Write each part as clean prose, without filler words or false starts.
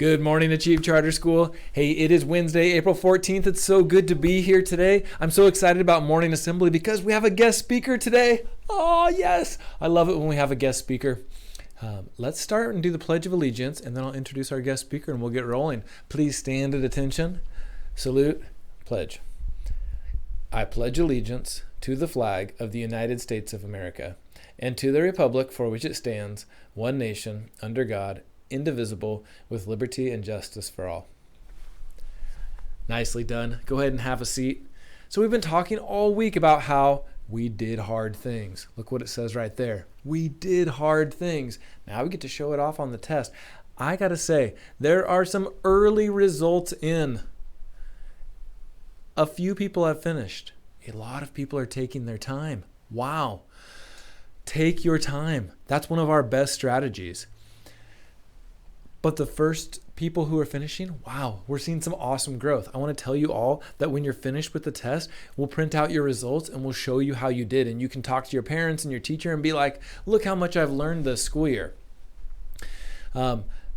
Good morning, Achieve Charter School. Hey, it is Wednesday, April 14th. It's so good to be here today. I'm so excited about morning assembly because we have a guest speaker today. Oh, yes. I love it when we have a guest speaker. Let's start and do the Pledge of Allegiance, and then I'll introduce our guest speaker and we'll get rolling. Please stand at attention. Salute. Pledge. I pledge allegiance to the flag of the United States of America and to the republic for which it stands, one nation, under God, indivisible, with liberty and justice for all. Nicely done. Go ahead and have a seat. So we've been talking all week about how we did hard things. Look what it says right there. We did hard things. Now we get to show it off on the test. I gotta say, there are some early results in. A few people have finished. A lot of people are taking their time. Wow. Take your time. That's one of our best strategies. But the first people who are finishing, wow, we're seeing some awesome growth. I want to tell you all that when you're finished with the test, we'll print out your results and we'll show you how you did. And you can talk to your parents and your teacher and be like, look how much I've learned this school year.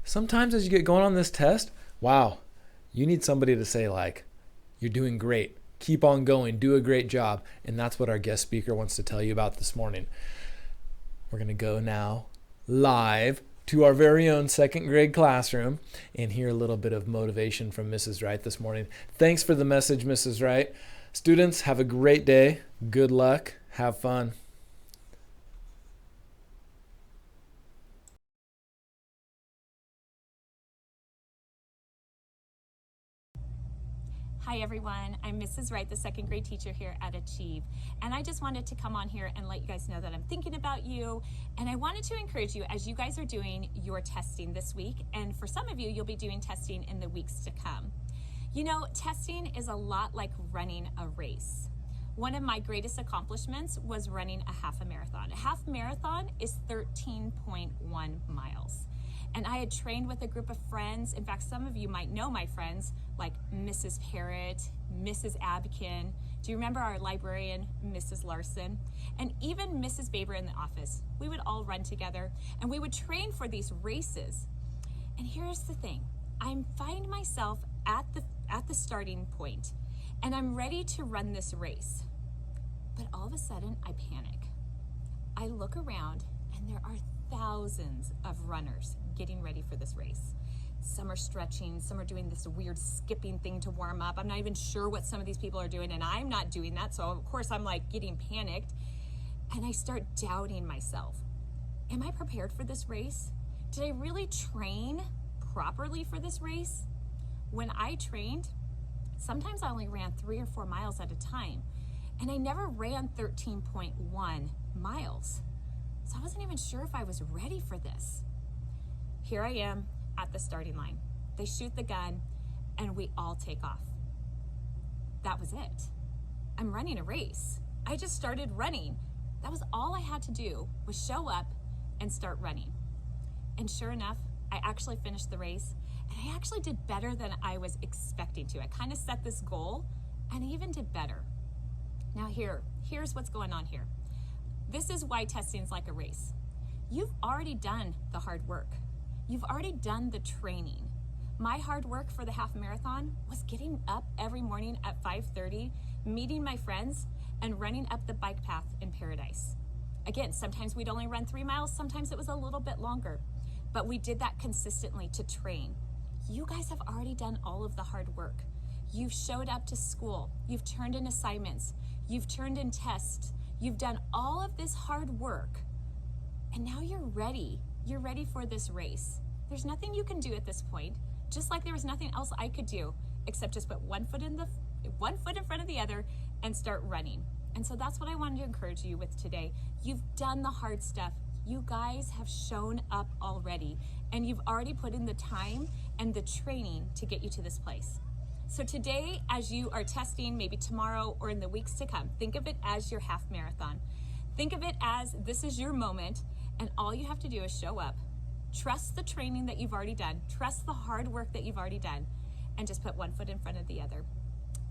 Sometimes as you get going on this test, wow, you need somebody to say like, you're doing great. Keep on going. Do a great job. And that's what our guest speaker wants to tell you about this morning. We're going to go now live to our very own second grade classroom and hear a little bit of motivation from Mrs. Wright this morning. Thanks for the message, Mrs. Wright. Students, have a great day. Good luck. Have fun. Hi everyone, I'm Mrs. Wright, the second grade teacher here at Achieve. And I just wanted to come on here and let you guys know that I'm thinking about you. And I wanted to encourage you as you guys are doing your testing this week. And for some of you, you'll be doing testing in the weeks to come. You know, testing is a lot like running a race. One of my greatest accomplishments was running a half marathon. A half marathon is 13.1 miles. And I had trained with a group of friends. In fact, some of you might know my friends like Mrs. Parrott, Mrs. Abkin. Do you remember our librarian, Mrs. Larson? And even Mrs. Baber in the office. We would all run together and we would train for these races. And here's the thing. I find myself at the starting point and I'm ready to run this race. But all of a sudden I panic. I look around and there are thousands of runners getting ready for this race. Some are stretching, some are doing this weird skipping thing to warm up. I'm not even sure what some of these people are doing and I'm not doing that. So of course I'm like getting panicked and I start doubting myself. Am I prepared for this race? Did I really train properly for this race? When I trained, sometimes I only ran 3 or 4 miles at a time and I never ran 13.1 miles. So I wasn't even sure if I was ready for this. Here I am at the starting line. They shoot the gun and we all take off. That was it. I'm running a race. I just started running. That was all I had to do was show up and start running. And sure enough, I actually finished the race and I actually did better than I was expecting to. I kind of set this goal and I even did better. Now here's what's going on here. This is why testing is like a race. You've already done the hard work. You've already done the training. My hard work for the half marathon was getting up every morning at 5:30, meeting my friends, and running up the bike path in Paradise. Again, sometimes we'd only run 3 miles, sometimes it was a little bit longer, but we did that consistently to train. You guys have already done all of the hard work. You've showed up to school, you've turned in assignments, you've turned in tests, you've done all of this hard work, and now you're ready. You're ready for this race. There's nothing you can do at this point, just like there was nothing else I could do except just put one foot in front of the other and start running. And so that's what I wanted to encourage you with today. You've done the hard stuff. You guys have shown up already, and you've already put in the time and the training to get you to this place. So today, as you are testing, maybe tomorrow or in the weeks to come, think of it as your half marathon. Think of it as this is your moment, and all you have to do is show up, trust the training that you've already done, trust the hard work that you've already done, and just put one foot in front of the other.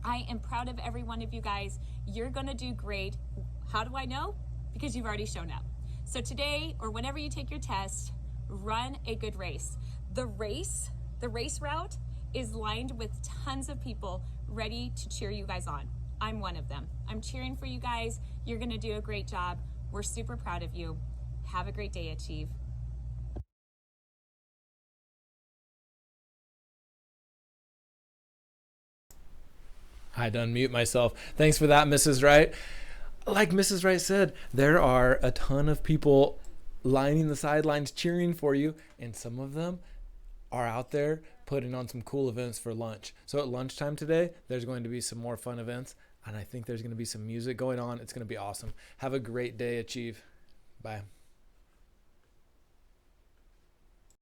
I am proud of every one of you guys. You're gonna do great. How do I know? Because you've already shown up. So today, or whenever you take your test, run a good race. The race The race route is lined with tons of people ready to cheer you guys on. I'm one of them. I'm cheering for you guys. You're going to do a great job. We're super proud of you. Have a great day, Achieve. I had to unmute myself. Thanks for that, Mrs. Wright. Like Mrs. Wright said, there are a ton of people lining the sidelines cheering for you, and some of them are out there putting on some cool events for lunch. So at lunchtime today, there's going to be some more fun events, and I think there's going to be some music going on. It's going to be awesome. Have a great day, Achieve. Bye.